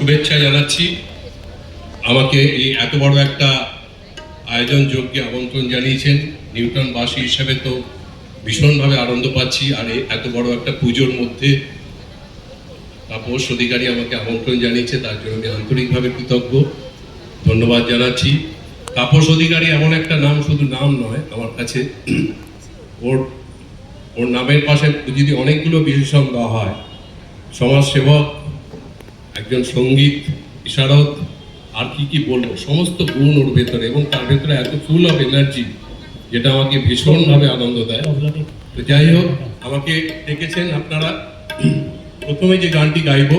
শুভেচ্ছা জানাচ্ছি। আমাকে এই এত বড় একটা আয়োজন যজ্ঞে আমন্ত্রণ জানিয়েছেন। নিউটাউনবাসী হিসেবে তো ভীষণভাবে আনন্দ পাচ্ছি। আর এত বড় একটা পুজোর মধ্যে তাপস অধিকারী আমাকে আমন্ত্রণ জানিয়েছে, তার জন্য আমি আন্তরিকভাবে কৃতজ্ঞ, ধন্যবাদ জানাচ্ছি। তাপস অধিকারী এমন একটা নাম, শুধু নাম নয় আমার কাছে, ওর নামের পাশে যদি অনেকগুলো বিশেষণ দেওয়া হয়, সমাজসেবক, একজন সঙ্গীত বিশারদ, আর কি বলবো, সমস্ত গুণ ওর ভেতরে, এবং তার ভেতরে এত ফুল অফ এনার্জি, যেটা আমাকে ভীষণভাবে আনন্দ দেয়। তো যাই হোক, আমাকে ডেকেছেন আপনারা। প্রথমে যে গানটি গাইব,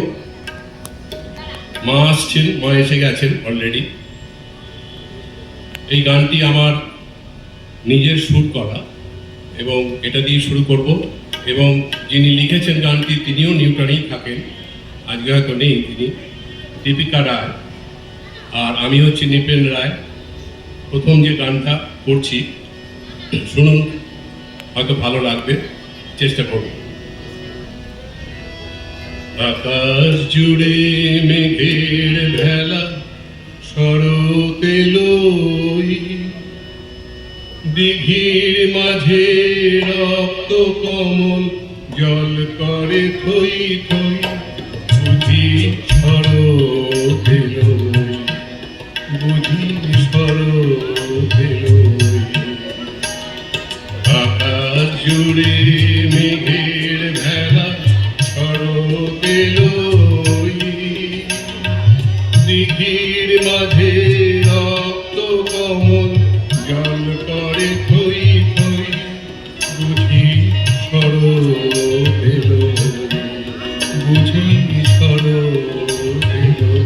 মা আসছেন, মা এসে গেছেন অলরেডি। এই গানটি আমার নিজের সুর করা, এবং এটা দিয়ে শুরু করব। এবং যিনি লিখেছেন গানটি তিনিও নিউটাউনেই থাকেন, আজকে হয়তো নেই, তিনি দীপিকা রায়, আর আমি হচ্ছি নিপেন রায়। প্রথম যে গানটা করছি শুনুন, হয়তো ভালো লাগবে, চেষ্টা করব। আকাশ জুড়ে মেঘের ভেলা শরৎ এলোই, দিঘির মাঝে রক্ত কমল জল করে থই থই, বুঝি শরৎ এলোই, বুঝি শরৎ এলোই। আকাশ জুড়ে মেঘের ভেলা শরৎ এলোই, দিঘির মাঝে রক্ত কমল জল করে থই থই, বুঝি শরৎ এলোই, বুঝি শরৎ এলোই।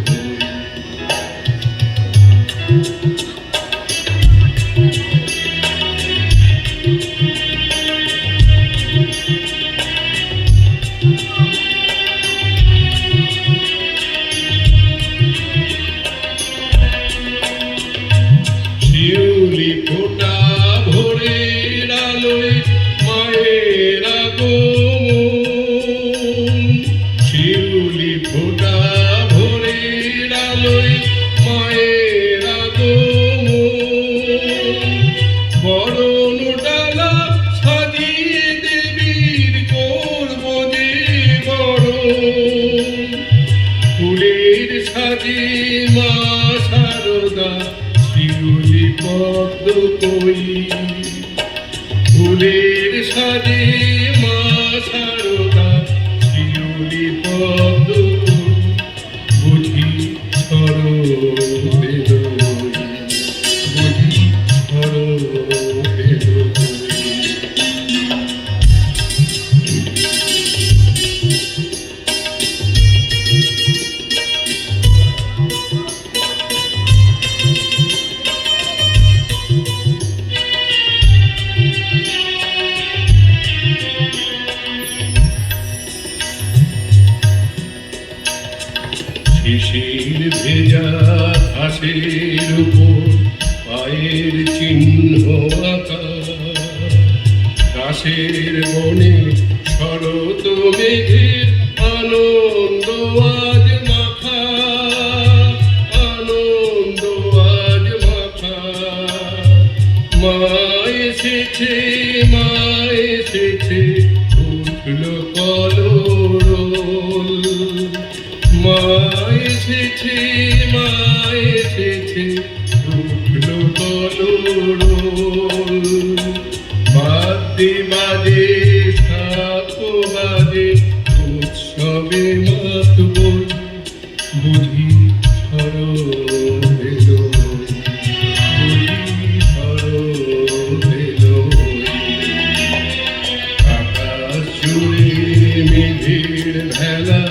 শিউলি ফোঁটা ভোরের আলোয় মায়ের আগমন, শিউলি ফোঁটা ভোরের আলোয় মায়ের আগমন, বরণ ডালা সাজিয়ে দেবীর করব যে বরণ, ফুলের সাজে মা শারদা শিউলি পদ্ম কই, ফুলের সাজে মা শারদা শিউলি পদ্ম কই, বুঝি শরৎ এলোই, বুঝি শরৎ এলোই। শিশির ভেজা ঘাসের উপর পায়ের চিহ্ন আঁকা, ঘাসের বনে শরৎ মেঘের আনন্দ আজ মাখা, আনন্দ আজ মাখা। মা এসেছে, মা এসেছে, উঠল কলরোল, মা এসেছে, মা এসেছে, উঠল কলরোল। বাদ্যে বাজে শাঁখ বাজে উৎসবে মাতবল, বুঝি শরৎ এলোই, বুঝি শরৎ এলোই। আকাশ জুড়ে মেঘের ভেলা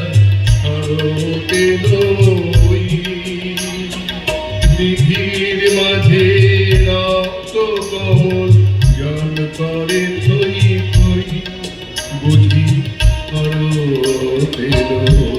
শরৎ এলোই, দিঘির মাঝে রক্ত কমল জল করে থই থই, বুঝি শরৎ এলোই।